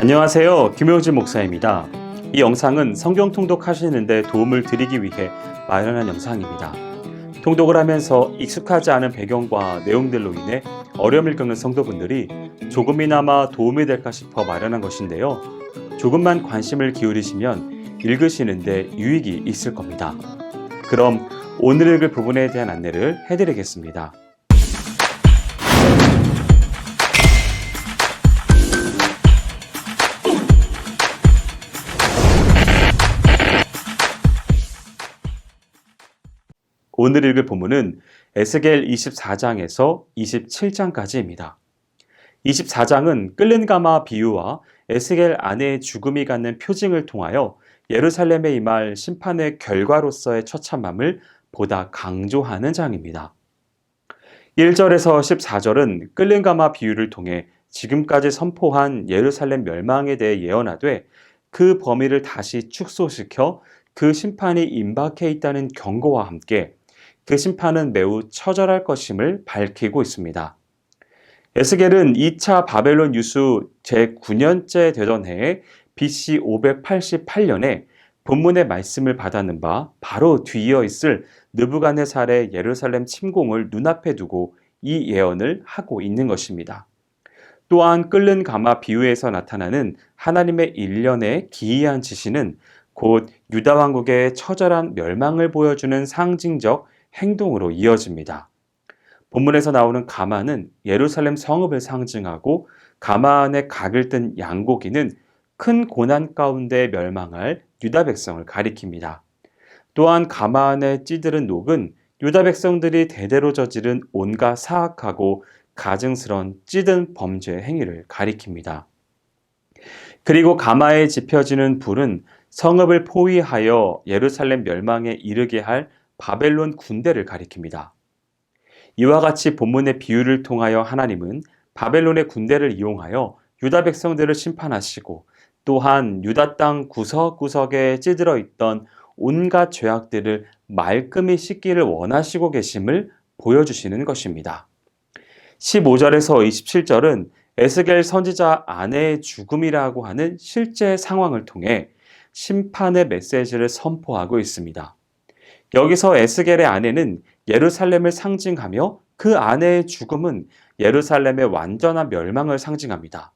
안녕하세요. 김용진 목사입니다. 이 영상은 성경 통독하시는 데 도움을 드리기 위해 마련한 영상입니다. 통독을 하면서 익숙하지 않은 배경과 내용들로 인해 어려움을 겪는 성도분들이 조금이나마 도움이 될까 싶어 마련한 것인데요. 조금만 관심을 기울이시면 읽으시는데 유익이 있을 겁니다. 그럼 오늘 읽을 부분에 대한 안내를 해드리겠습니다. 오늘 읽을 본문은 에스겔 24장에서 27장까지입니다. 24장은 끓는 가마 비유와 에스겔 아내의 죽음이 갖는 표징을 통하여 예루살렘에 임할 심판의 결과로서의 처참함을 보다 강조하는 장입니다. 1절에서 14절은 끓는 가마 비유를 통해 지금까지 선포한 예루살렘 멸망에 대해 예언하되 그 범위를 다시 축소시켜 그 심판이 임박해 있다는 경고와 함께 그 심판은 매우 처절할 것임을 밝히고 있습니다. 에스겔은 2차 바벨론 유수 제9년째 되던 해에 BC 588년에 본문의 말씀을 받았는 바 바로 뒤이어 있을 느부갓네살의 예루살렘 침공을 눈앞에 두고 이 예언을 하고 있는 것입니다. 또한 끓는 가마 비유에서 나타나는 하나님의 일련의 기이한 지시는 곧 유다 왕국의 처절한 멸망을 보여주는 상징적 행동으로 이어집니다. 본문에서 나오는 가마는 예루살렘 성읍을 상징하고 가마 안에 각을 뜬 양고기는 큰 고난 가운데 멸망할 유다 백성을 가리킵니다. 또한 가마 안에 찌들은 녹은 유다 백성들이 대대로 저지른 온갖 사악하고 가증스러운 찌든 범죄 행위를 가리킵니다. 그리고 가마에 지펴지는 불은 성읍을 포위하여 예루살렘 멸망에 이르게 할 바벨론 군대를 가리킵니다. 이와 같이 본문의 비유를 통하여 하나님은 바벨론의 군대를 이용하여 유다 백성들을 심판하시고 또한 유다 땅 구석구석에 찌들어 있던 온갖 죄악들을 말끔히 씻기를 원하시고 계심을 보여주시는 것입니다. 15절에서 27절은 에스겔 선지자 아내의 죽음이라고 하는 실제 상황을 통해 심판의 메시지를 선포하고 있습니다. 여기서 에스겔의 아내는 예루살렘을 상징하며 그 아내의 죽음은 예루살렘의 완전한 멸망을 상징합니다.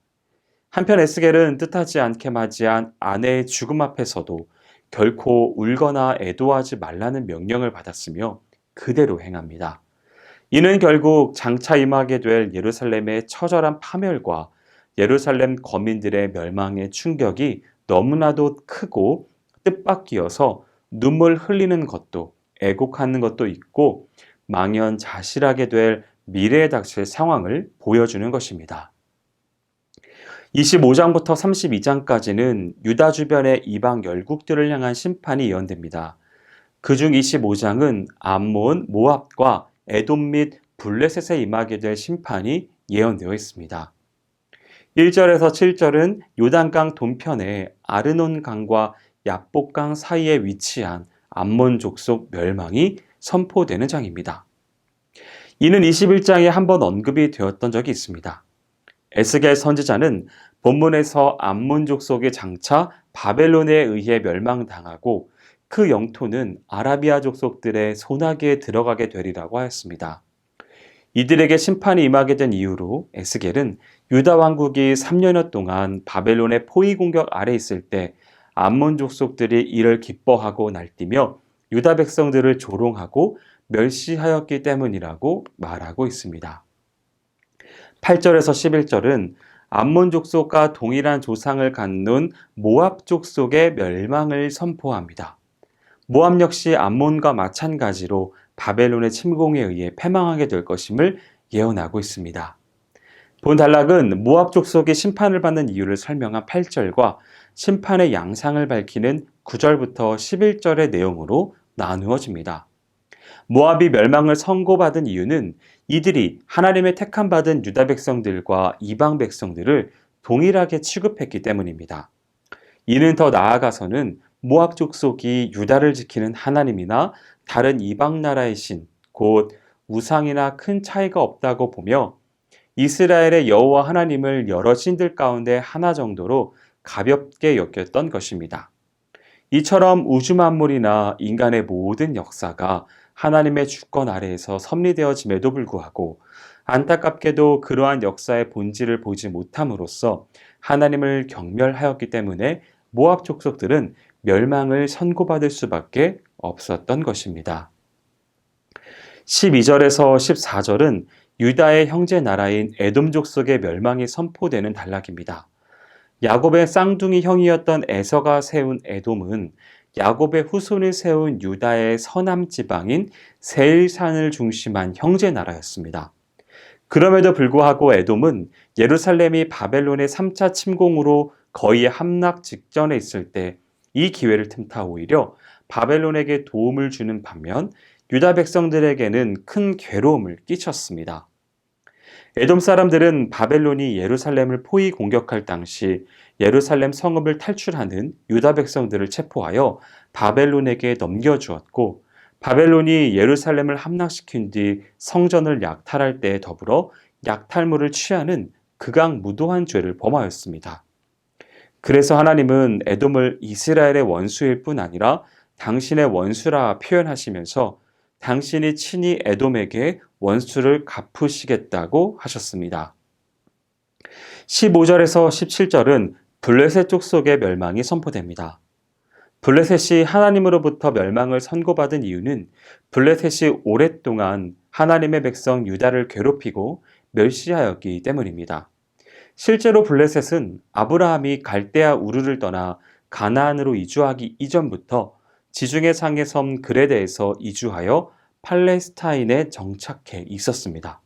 한편 에스겔은 뜻하지 않게 맞이한 아내의 죽음 앞에서도 결코 울거나 애도하지 말라는 명령을 받았으며 그대로 행합니다. 이는 결국 장차 임하게 될 예루살렘의 처절한 파멸과 예루살렘 거민들의 멸망의 충격이 너무나도 크고 뜻밖이어서 눈물 흘리는 것도 애곡하는 것도 있고 망연자실하게 될 미래에 닥칠 상황을 보여주는 것입니다. 25장부터 32장까지는 유다 주변의 이방 열국들을 향한 심판이 예언됩니다. 그중 25장은 암몬, 모압과 에돔 및 블레셋에 임하게 될 심판이 예언되어 있습니다. 1절에서 7절은 요단강 동편의 아르논강과 야복강 사이에 위치한 암몬 족속 멸망이 선포되는 장입니다. 이는 21장에 한번 언급이 되었던 적이 있습니다. 에스겔 선지자는 본문에서 암몬 족속이 장차 바벨론에 의해 멸망당하고 그 영토는 아라비아 족속들의 손아귀에 들어가게 되리라고 하였습니다. 이들에게 심판이 임하게 된 이후로 에스겔은 유다 왕국이 3년여 동안 바벨론의 포위 공격 아래 있을 때 암몬 족속들이 이를 기뻐하고 날뛰며 유다 백성들을 조롱하고 멸시하였기 때문이라고 말하고 있습니다. 8절에서 11절은 암몬 족속과 동일한 조상을 갖는 모압 족속의 멸망을 선포합니다. 모압 역시 암몬과 마찬가지로 바벨론의 침공에 의해 패망하게 될 것임을 예언하고 있습니다. 본 단락은 모압 족속이 심판을 받는 이유를 설명한 8절과 심판의 양상을 밝히는 9절부터 11절의 내용으로 나누어집니다. 모압이 멸망을 선고받은 이유는 이들이 하나님의 택함받은 유다 백성들과 이방 백성들을 동일하게 취급했기 때문입니다. 이는 더 나아가서는 모압 족속이 유다를 지키는 하나님이나 다른 이방 나라의 신, 곧 우상이나 큰 차이가 없다고 보며 이스라엘의 여호와 하나님을 여러 신들 가운데 하나 정도로 가볍게 여겼던 것입니다. 이처럼 우주 만물이나 인간의 모든 역사가 하나님의 주권 아래에서 섭리되어짐에도 불구하고 안타깝게도 그러한 역사의 본질을 보지 못함으로써 하나님을 경멸하였기 때문에 모압 족속들은 멸망을 선고받을 수밖에 없었던 것입니다. 12절에서 14절은 유다의 형제 나라인 에돔 족속의 멸망이 선포되는 단락입니다. 야곱의 쌍둥이 형이었던 에서가 세운 에돔은 야곱의 후손을 세운 유다의 서남 지방인 세일산을 중심한 형제 나라였습니다. 그럼에도 불구하고 에돔은 예루살렘이 바벨론의 3차 침공으로 거의 함락 직전에 있을 때 이 기회를 틈타 오히려 바벨론에게 도움을 주는 반면 유다 백성들에게는 큰 괴로움을 끼쳤습니다. 에돔 사람들은 바벨론이 예루살렘을 포위 공격할 당시 예루살렘 성읍을 탈출하는 유다 백성들을 체포하여 바벨론에게 넘겨주었고, 바벨론이 예루살렘을 함락시킨 뒤 성전을 약탈할 때에 더불어 약탈물을 취하는 극악무도한 죄를 범하였습니다. 그래서 하나님은 에돔을 이스라엘의 원수일 뿐 아니라 당신의 원수라 표현하시면서 당신이 친히 에돔에게 원수를 갚으시겠다고 하셨습니다. 15절에서 17절은 블레셋 족속의 멸망이 선포됩니다. 블레셋이 하나님으로부터 멸망을 선고받은 이유는 블레셋이 오랫동안 하나님의 백성 유다를 괴롭히고 멸시하였기 때문입니다. 실제로 블레셋은 아브라함이 갈대아 우르를 떠나 가나안으로 이주하기 이전부터 지중해 상의 섬 그레데에서 이주하여 팔레스타인에 정착해 있었습니다.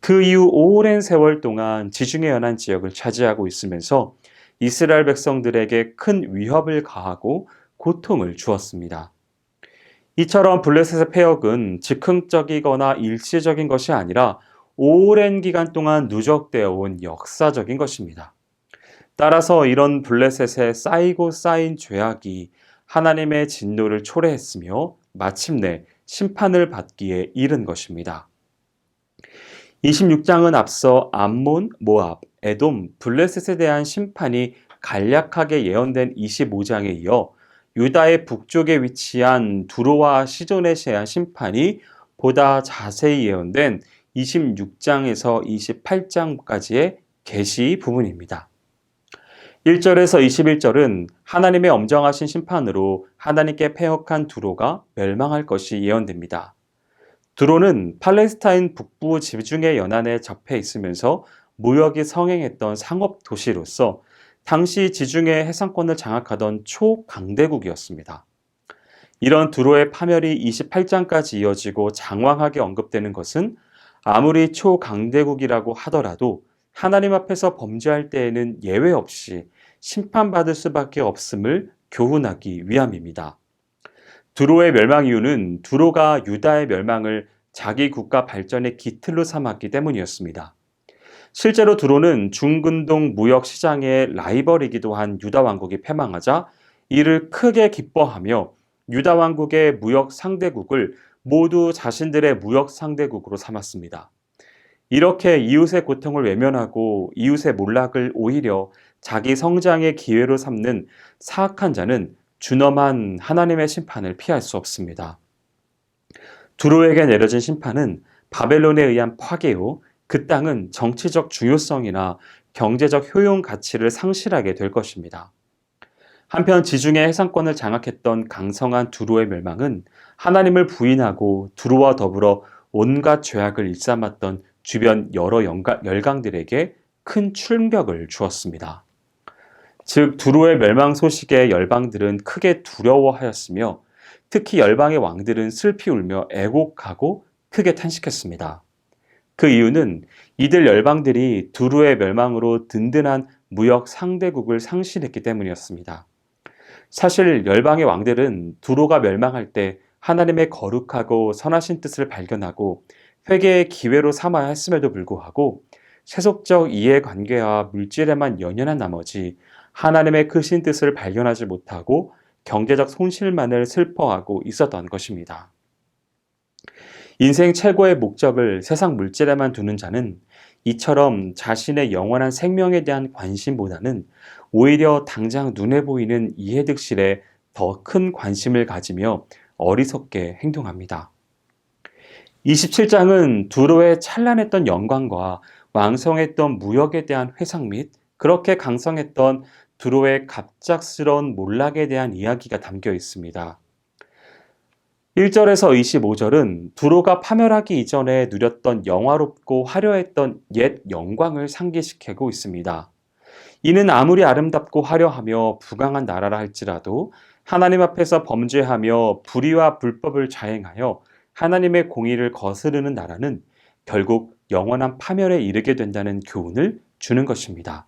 그 이후 오랜 세월 동안 지중해 연안 지역을 차지하고 있으면서 이스라엘 백성들에게 큰 위협을 가하고 고통을 주었습니다. 이처럼 블레셋의 패역은 즉흥적이거나 일시적인 것이 아니라 오랜 기간 동안 누적되어 온 역사적인 것입니다. 따라서 이런 블레셋에 쌓이고 쌓인 죄악이 하나님의 진노를 초래했으며 마침내 심판을 받기에 이른 것입니다. 26장은 앞서 암몬, 모압, 에돔, 블레셋에 대한 심판이 간략하게 예언된 25장에 이어 유다의 북쪽에 위치한 두로와 시돈에 대한 심판이 보다 자세히 예언된 26장에서 28장까지의 계시 부분입니다. 1절에서 21절은 하나님의 엄정하신 심판으로 하나님께 패역한 두로가 멸망할 것이 예언됩니다. 두로는 팔레스타인 북부 지중해 연안에 접해 있으면서 무역이 성행했던 상업 도시로서 당시 지중해 해상권을 장악하던 초강대국이었습니다. 이런 두로의 파멸이 28장까지 이어지고 장황하게 언급되는 것은 아무리 초강대국이라고 하더라도 하나님 앞에서 범죄할 때에는 예외 없이 심판받을 수밖에 없음을 교훈하기 위함입니다. 두로의 멸망 이유는 두로가 유다의 멸망을 자기 국가 발전의 기틀로 삼았기 때문이었습니다. 실제로 두로는 중근동 무역 시장의 라이벌이기도 한 유다 왕국이 패망하자 이를 크게 기뻐하며 유다 왕국의 무역 상대국을 모두 자신들의 무역 상대국으로 삼았습니다. 이렇게 이웃의 고통을 외면하고 이웃의 몰락을 오히려 자기 성장의 기회로 삼는 사악한 자는 준엄한 하나님의 심판을 피할 수 없습니다. 두로에게 내려진 심판은 바벨론에 의한 파괴요, 그 땅은 정치적 중요성이나 경제적 효용 가치를 상실하게 될 것입니다. 한편 지중해 해상권을 장악했던 강성한 두로의 멸망은 하나님을 부인하고 두로와 더불어 온갖 죄악을 일삼았던 주변 여러 열강들에게 큰 충격을 주었습니다. 즉 두로의 멸망 소식에 열방들은 크게 두려워하였으며 특히 열방의 왕들은 슬피 울며 애곡하고 크게 탄식했습니다. 그 이유는 이들 열방들이 두로의 멸망으로 든든한 무역 상대국을 상실했기 때문이었습니다. 사실 열방의 왕들은 두로가 멸망할 때 하나님의 거룩하고 선하신 뜻을 발견하고 회개의 기회로 삼아야 했음에도 불구하고 세속적 이해관계와 물질에만 연연한 나머지 하나님의 크신 뜻을 발견하지 못하고 경제적 손실만을 슬퍼하고 있었던 것입니다. 인생 최고의 목적을 세상 물질에만 두는 자는 이처럼 자신의 영원한 생명에 대한 관심보다는 오히려 당장 눈에 보이는 이해득실에 더 큰 관심을 가지며 어리석게 행동합니다. 27장은 두로의 찬란했던 영광과 왕성했던 무역에 대한 회상 및 그렇게 강성했던 두로의 갑작스러운 몰락에 대한 이야기가 담겨 있습니다. 1절에서 25절은 두로가 파멸하기 이전에 누렸던 영화롭고 화려했던 옛 영광을 상기시키고 있습니다. 이는 아무리 아름답고 화려하며 부강한 나라라 할지라도 하나님 앞에서 범죄하며 불의와 불법을 자행하여 하나님의 공의를 거스르는 나라는 결국 영원한 파멸에 이르게 된다는 교훈을 주는 것입니다.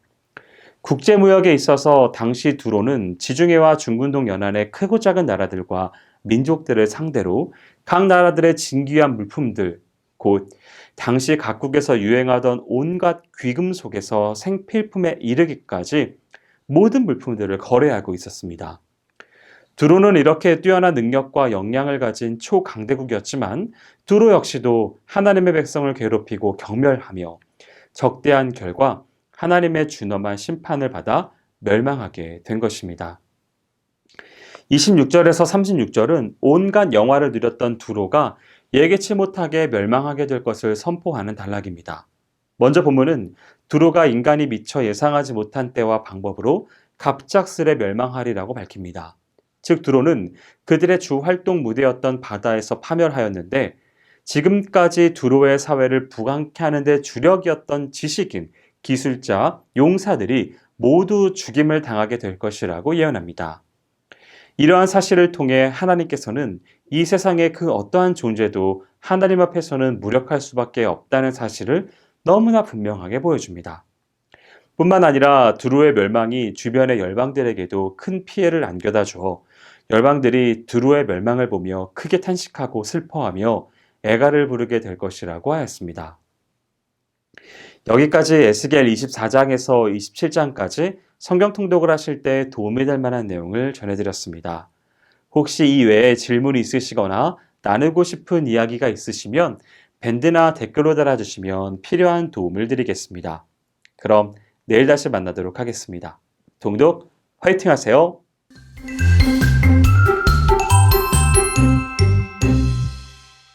국제무역에 있어서 당시 두로는 지중해와 중근동 연안의 크고 작은 나라들과 민족들을 상대로 각 나라들의 진귀한 물품들, 곧 당시 각국에서 유행하던 온갖 귀금 속에서 생필품에 이르기까지 모든 물품들을 거래하고 있었습니다. 두로는 이렇게 뛰어난 능력과 역량을 가진 초강대국이었지만 두로 역시도 하나님의 백성을 괴롭히고 경멸하며 적대한 결과 하나님의 준엄한 심판을 받아 멸망하게 된 것입니다. 26절에서 36절은 온갖 영화를 누렸던 두로가 예기치 못하게 멸망하게 될 것을 선포하는 단락입니다. 먼저 본문은 두로가 인간이 미처 예상하지 못한 때와 방법으로 갑작스레 멸망하리라고 밝힙니다. 즉 두로는 그들의 주 활동 무대였던 바다에서 파멸하였는데 지금까지 두로의 사회를 부강케 하는 데 주력이었던 지식인, 기술자, 용사들이 모두 죽임을 당하게 될 것이라고 예언합니다. 이러한 사실을 통해 하나님께서는 이 세상의 그 어떠한 존재도 하나님 앞에서는 무력할 수밖에 없다는 사실을 너무나 분명하게 보여줍니다. 뿐만 아니라 두로의 멸망이 주변의 열방들에게도 큰 피해를 안겨다 주어 열방들이 두로의 멸망을 보며 크게 탄식하고 슬퍼하며 애가를 부르게 될 것이라고 하였습니다. 여기까지 에스겔 24장에서 27장까지 성경 통독을 하실 때 도움이 될 만한 내용을 전해드렸습니다. 혹시 이 외에 질문이 있으시거나 나누고 싶은 이야기가 있으시면 밴드나 댓글로 달아주시면 필요한 도움을 드리겠습니다. 그럼 내일 다시 만나도록 하겠습니다. 동독 화이팅 하세요.